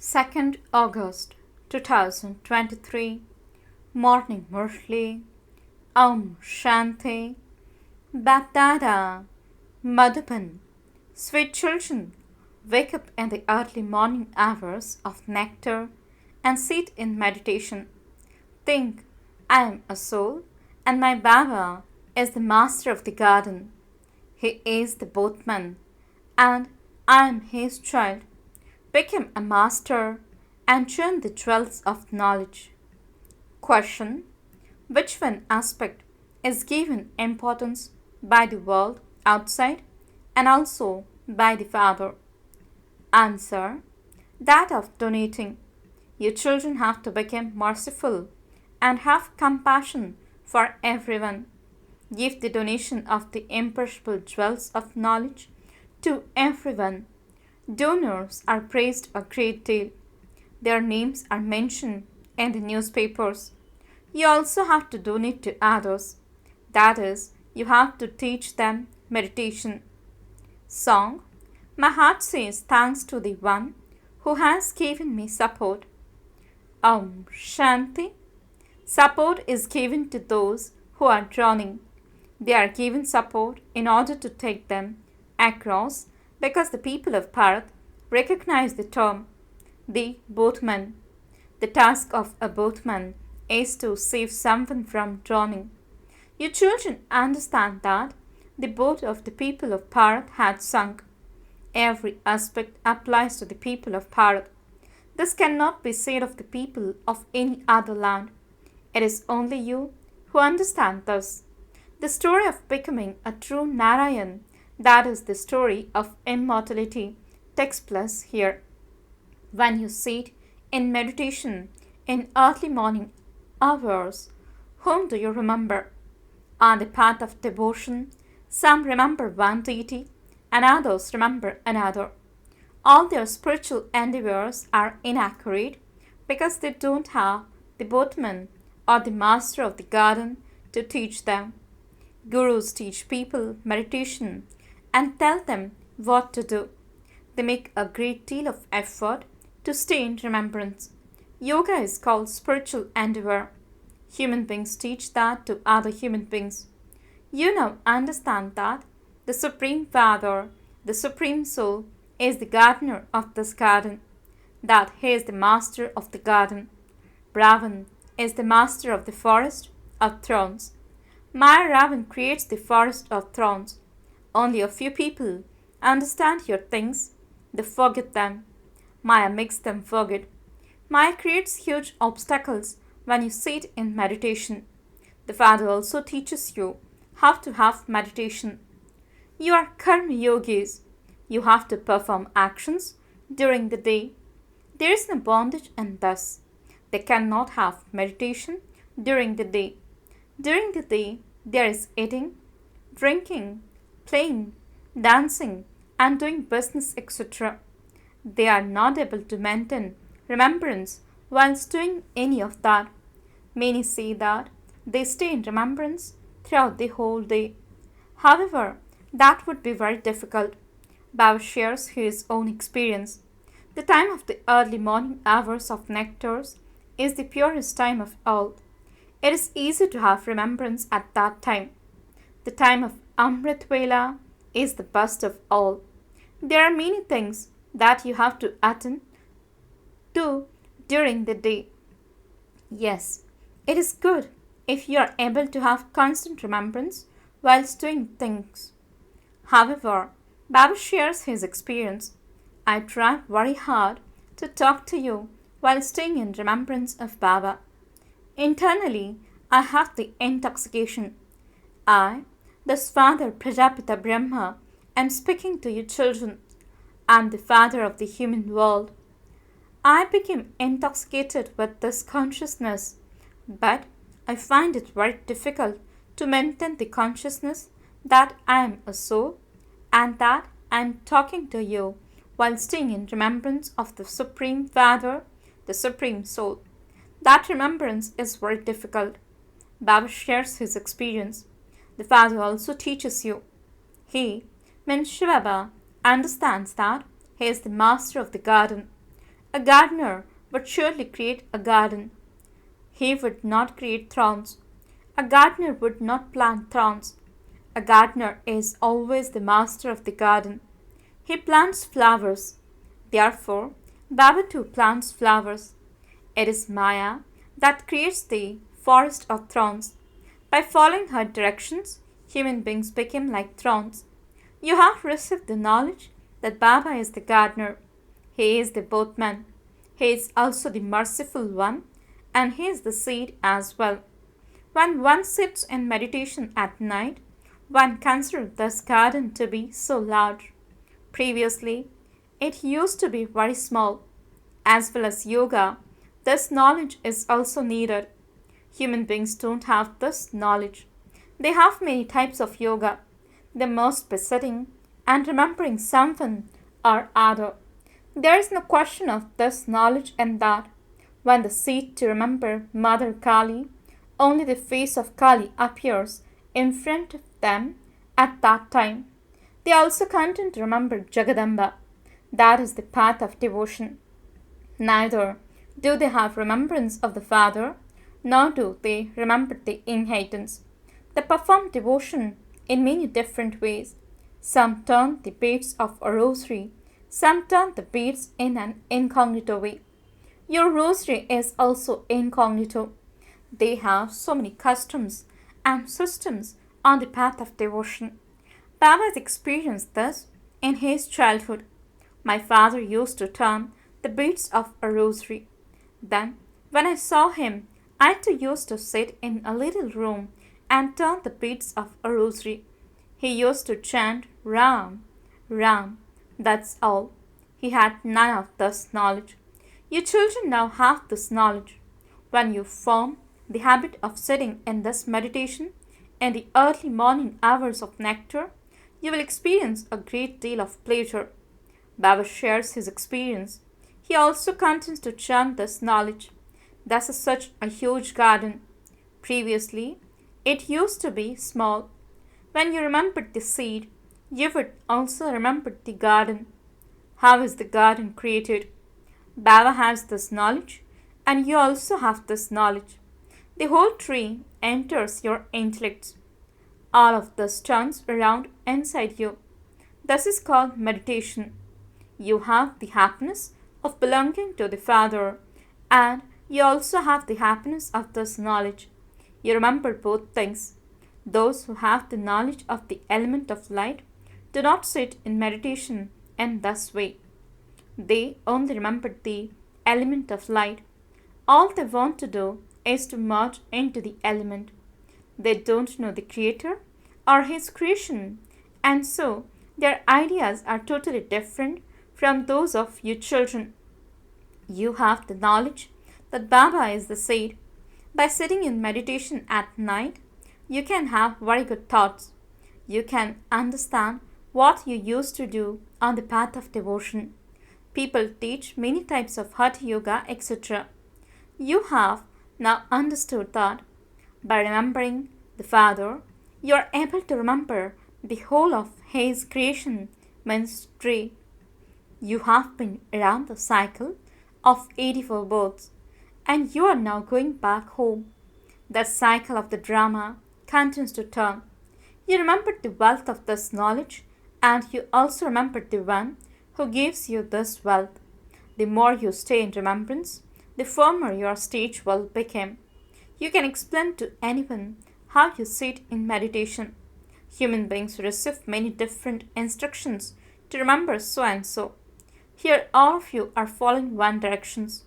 2nd August 2023 Morning Murli Shanti BapDada Madhuban. Sweet children, wake up in the early morning hours of nectar and sit in meditation. Think, I am a soul and my Baba is the master of the garden. He is the boatman and I am his child. Become a master and churn the jewels of knowledge. Question: which one aspect is given importance by the world outside and also by the Father? Answer: that of donating. You children have to become merciful and have compassion for everyone. Give the donation of the imperishable jewels of knowledge to everyone. Donors are praised a great deal. Their names are mentioned in the newspapers. You also have to donate to others. That is, you have to teach them meditation. Song: my heart says thanks to the one who has given me support. Shanti. Support is given to those who are drowning. They are given support in order to take them across because the people of Bharat recognize the term, the boatman. The task of a boatman is to save someone from drowning. You children understand that the boat of the people of Bharat had sunk. Every aspect applies to the people of Bharat. This cannot be said of the people of any other land. It is only you who understand this. The story of becoming a true Narayan, that is the story of immortality, takes place here. When you sit in meditation in early morning hours, whom do you remember? On the path of devotion, some remember one deity and others remember another. All their spiritual endeavors are inaccurate because they don't have the boatman or the master of the garden to teach them. Gurus teach people meditation and tell them what to do. They make a great deal of effort to stay in remembrance. Yoga is called spiritual endeavor. Human beings teach that to other human beings. You now understand that the Supreme Father, the Supreme Soul, is the gardener of this garden, that he is the master of the garden. Ravan is the master of the forest of thorns. Maya Ravan creates the forest of thorns. Only a few people understand your things. They forget them. Maya makes them forget. Maya creates huge obstacles when you sit in meditation. The Father also teaches you how to have meditation. You are karma yogis. You have to perform actions during the day. There is no bondage in this. They cannot have meditation during the day. During the day, there is eating, drinking, playing, dancing, and doing business, etc. They are not able to maintain remembrance whilst doing any of that. Many say that they stay in remembrance throughout the whole day. However, that would be very difficult. Baba shares his own experience. The time of the early morning hours of nectars is the purest time of all. It is easy to have remembrance at that time. The time of Amrit Vela is the best of all. There are many things that you have to attend to during the day. Yes, it is good if you are able to have constant remembrance whilst doing things. However, Baba shares his experience. I try very hard to talk to you while staying in remembrance of Baba. Internally, I have the intoxication. I, this Father Prajapita Brahma, am speaking to you children. I am the Father of the human world. I became intoxicated with this consciousness, but I find it very difficult to maintain the consciousness that I am a soul and that I am talking to you while staying in remembrance of the Supreme Father, the Supreme Soul. That remembrance is very difficult. Baba shares his experience. The Father also teaches you. He, means shivbaba, understands that he is the master of the garden A gardener would surely create a garden. He would not create thorns. A gardener would not plant thorns. A gardener is always the master of the garden. He plants flowers. Therefore, Baba too plants flowers. It is Maya that creates the forest of thorns. By following her directions, human beings became like thorns. You have received the knowledge that Baba is the gardener. He is the boatman. He is also the merciful one, and he is the seed as well. When one sits in meditation at night, one considers this garden to be so large. Previously, it used to be very small. As well as yoga, this knowledge is also needed. Human beings don't have this knowledge. They have many types of yoga. They must be sitting and remembering someone or other. There is no question of this knowledge and that. When they sit to remember Mother Kali, only the face of Kali appears in front of them at that time. They also continue to remember Jagadamba. That is the path of devotion. Neither do they have remembrance of the Father, nor do they remember the inheritance. They perform devotion in many different ways. Some turn the beads of a rosary, some turn the beads in an incognito way. Your rosary is also incognito. They have so many customs and systems on the path of devotion. Baba has experienced this in his childhood. My father used to turn the beads of a rosary. Then, when I saw him, I too used to sit in a little room and turn the beads of a rosary. He used to chant Ram, Ram. That's all. He had none of this knowledge. You children now have this knowledge. When you form the habit of sitting in this meditation in the early morning hours of nectar, you will experience a great deal of pleasure. Baba shares his experience. He also continues to chant this knowledge. This is such a huge garden. Previously, it used to be small. When you remembered the seed, you would also remember the garden. How is the garden created? Baba has this knowledge, and you also have this knowledge. The whole tree enters your intellect. All of this turns around inside you. This is called meditation. You have the happiness of belonging to the Father, and you also have the happiness of this knowledge. You remember both things. Those who have the knowledge of the element of light do not sit in meditation in this way. They only remember the element of light. All they want to do is to merge into the element. They don't know the Creator or His creation, and so their ideas are totally different from those of you children. You have the knowledge that Baba is the seed. By sitting in meditation at night, you can have very good thoughts. You can understand what you used to do on the path of devotion. People teach many types of Hatha Yoga, etc. You have now understood that by remembering the Father, you are able to remember the whole of His creation means tree. You have been around the cycle of 84 births, and you are now going back home. The cycle of the drama continues to turn. You remembered the wealth of this knowledge, and you also remembered the one who gives you this wealth. The more you stay in remembrance, the firmer your stage will become. You can explain to anyone how you sit in meditation. Human beings receive many different instructions to remember so and so. Here all of you are following one directions.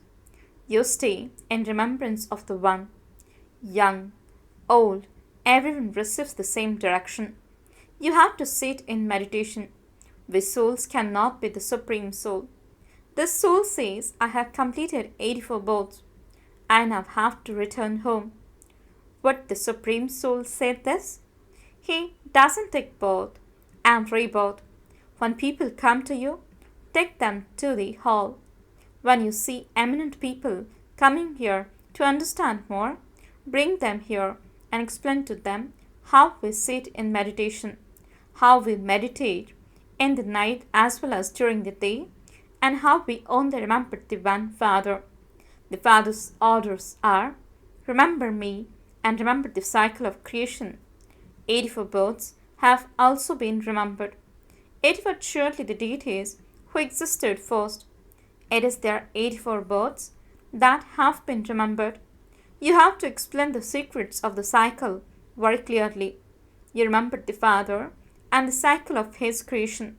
You stay in remembrance of the one. Young, old, everyone receives the same direction. You have to sit in meditation. We souls cannot be the Supreme Soul. This soul says, I have completed 84 births. I now have to return home. Would the Supreme Soul say this? He doesn't take birth and rebirth. When people come to you, take them to the hall. When you see eminent people coming here to understand more, bring them here and explain to them how we sit in meditation, how we meditate in the night as well as during the day, and how we only remember the one Father. The Father's orders are, remember me and remember the cycle of creation. 84 births have also been remembered. 84 surely the deities who existed first. It is their 84 births that have been remembered. You have to explain the secrets of the cycle very clearly. You remembered the Father and the cycle of his creation.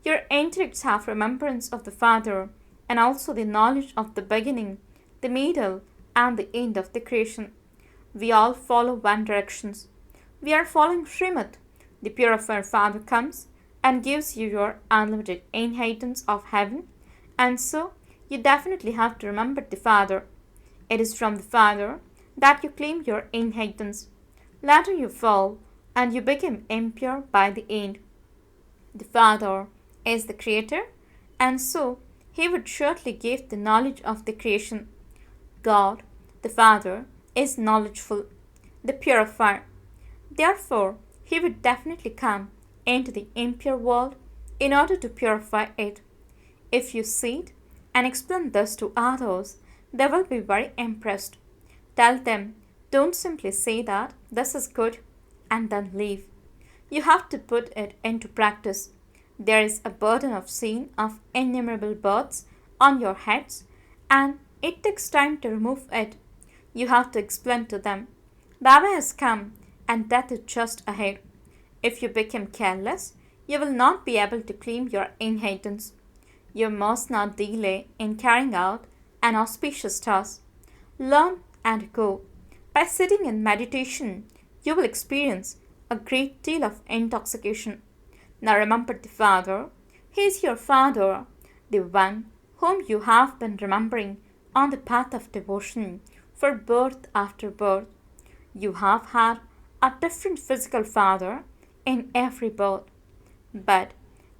Your intellects have remembrance of the Father and also the knowledge of the beginning, the middle, and the end of the creation. We all follow one directions. We are following Srimad. The purifier Father comes and gives you your unlimited inheritance of heaven, and so you definitely have to remember the Father. It is from the Father that you claim your inheritance. Later you fall and you become impure by the end. The Father is the Creator, and so He would surely give the knowledge of the creation. God, the Father, is knowledgeful, the purifier. Therefore, He would definitely come into the impure world in order to purify it. If you see it and explain this to others, they will be very impressed. Tell them, don't simply say that this is good and then leave. You have to put it into practice. There is a burden of sin of innumerable births on your heads, and it takes time to remove it. You have to explain to them, Baba has come and death is just ahead. If you become careless, you will not be able to claim your inheritance. You must not delay in carrying out an auspicious task. Learn and go. By sitting in meditation, you will experience a great deal of intoxication. Now remember the Father. He is your Father, the one whom you have been remembering on the path of devotion for birth after birth. You have had a different physical father in every birth, but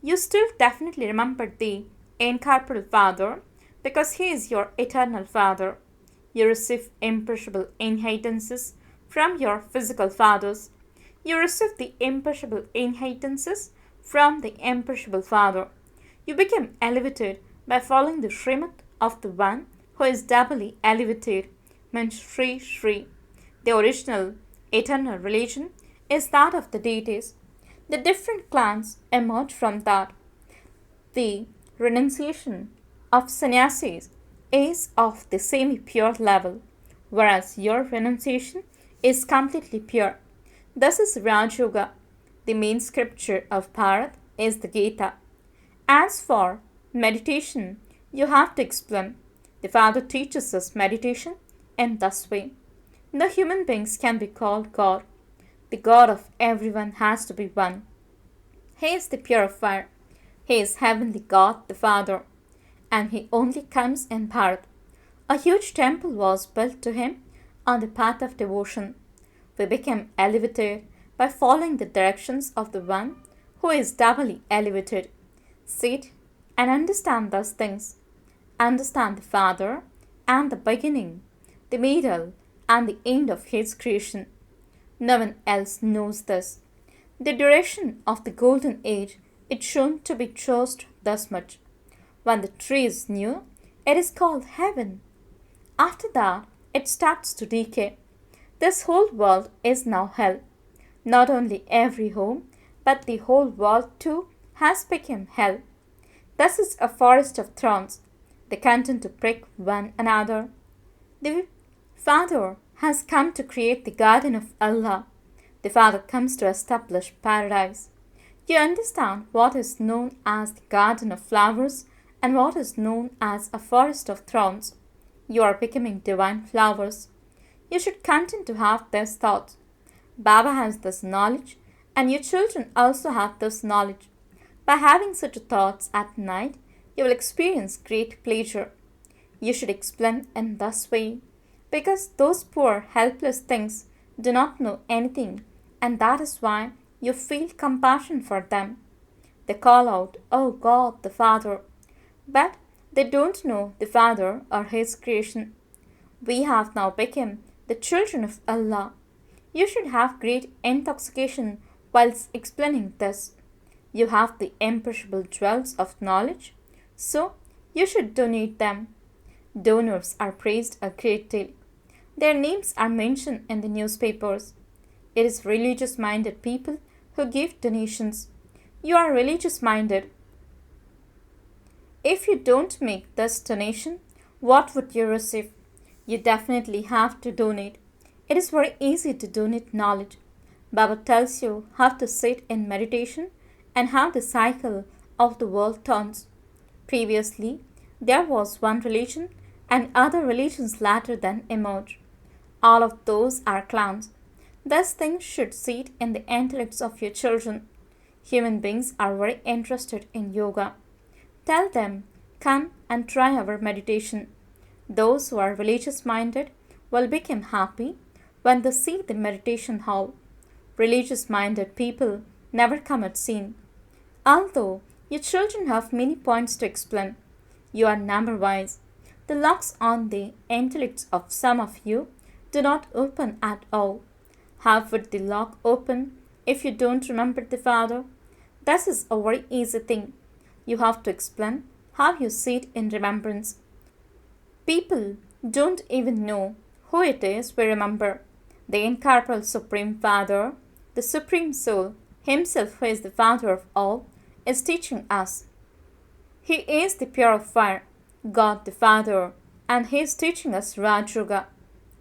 you still definitely remember the incorporeal Father because He is your eternal Father. You receive imperishable inheritances from your physical fathers. You receive the imperishable inheritances from the imperishable Father. You become elevated by following the Srimad of the one who is doubly elevated, means Sri Sri. The original eternal religion is that of the deities. The different clans emerge from that. The renunciation of sannyasis is of the semi-pure level, whereas your renunciation is completely pure. This is Raj Yoga. The main scripture of Bharat is the Gita. As for meditation, you have to explain. The Father teaches us meditation in this way. No human beings can be called God. The God of everyone has to be one. He is the purifier. He is heavenly God, the Father, and He only comes in Bharat. A huge temple was built to Him on the path of devotion. We became elevated by following the directions of the one who is doubly elevated. Sit and understand those things. Understand the Father and the beginning, the middle, and the end of His creation. No one else knows this. The duration of the golden age is shown to be just thus much. When the tree is new, it is called heaven. After that, it starts to decay. This whole world is now hell. Not only every home, but the whole world too has become hell. This is a forest of thorns. They continue to prick one another. The Father has come to create the garden of Allah. The Father comes to establish paradise. You understand what is known as the garden of flowers and what is known as a forest of thorns. You are becoming divine flowers. You should continue to have this thought. Baba has this knowledge, and your children also have this knowledge. By having such thoughts at night, you will experience great pleasure. You should explain in this way, because those poor, helpless things do not know anything, and that is why you feel compassion for them. They call out, "Oh God, the Father," but they don't know the Father or His creation. We have now become the children of Allah. You should have great intoxication whilst explaining this. You have the imperishable jewels of knowledge, so you should donate them. Donors are praised a great deal. Their names are mentioned in the newspapers. It is religious minded people who give donations. You are religious minded. If you don't make this donation, what would you receive? You definitely have to donate. It is very easy to donate knowledge. Baba tells you how to sit in meditation and how the cycle of the world turns. Previously, there was one religion and other religions later then emerged. All of those are clowns. These things should sit in the intellects of your children. Human beings are very interested in yoga. Tell them, come and try our meditation. Those who are religious minded will become happy when they see the meditation hall. Religious minded people never commit sin. Although your children have many points to explain, you are number wise. The locks on the intellects of some of you do not open at all. How would the lock open if you don't remember the Father? This is a very easy thing. You have to explain how you sit in remembrance. People don't even know who it is we remember. The incorporeal Supreme Father, the Supreme Soul, Himself who is the Father of all, is teaching us. He is the pure fire, God the Father, and He is teaching us Raj Yoga.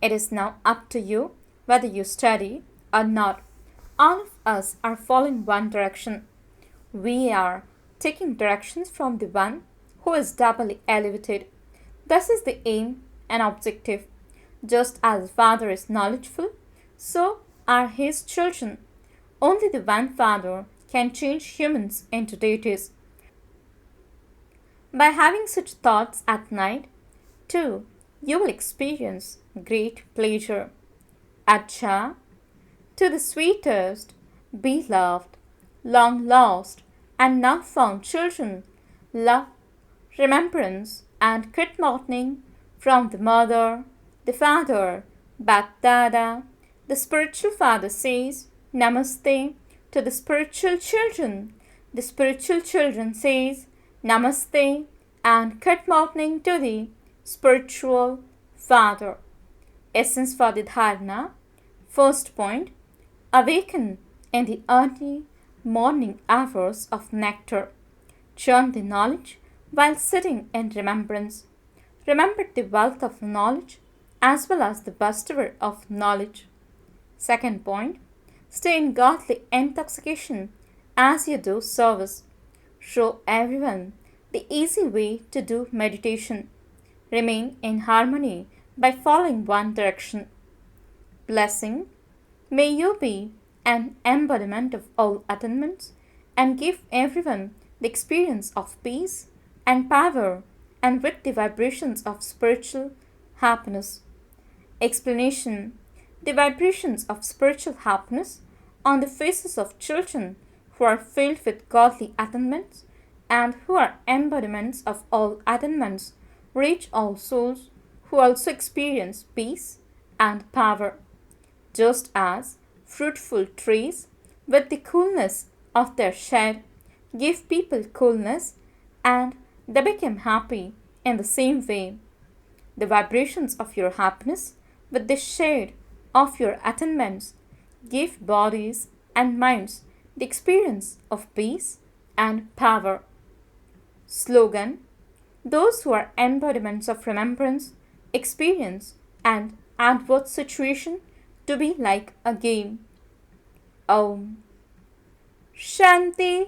It is now up to you whether you study or not. All of us are following one direction. We are taking directions from the one who is doubly elevated. This is the aim and objective. Just as the Father is knowledgeful, so are His children. Only the one Father can change humans into deities. By having such thoughts at night, too, you will experience great pleasure. Acha, to the sweetest, beloved, long lost, and now found children, love, remembrance, and good morning from the Mother, the Father, BapDada. The spiritual Father says, Namaste to the spiritual children. The spiritual children says, Namaste and good morning to the spiritual Father. Essence for the dharana. First point, awaken in the early morning hours of nectar. Churn the knowledge while sitting in remembrance. Remember the wealth of knowledge as well as the bestower of knowledge. Second point, stay in godly intoxication as you do service. Show everyone the easy way to do meditation. Remain in harmony by following one direction. Blessing, may you be an embodiment of all attainments and give everyone the experience of peace and power and with the vibrations of spiritual happiness. Explanation, the vibrations of spiritual happiness on the faces of children who are filled with godly attainments and who are embodiments of all attainments reach all souls who also experience peace and power. Just as fruitful trees with the coolness of their shade give people coolness and they become happy in the same way. The vibrations of your happiness with the shade of your attainments give bodies and minds the experience of peace and power. Slogan, those who are embodiments of remembrance experience and adverse situation to be like a game. Om Shanti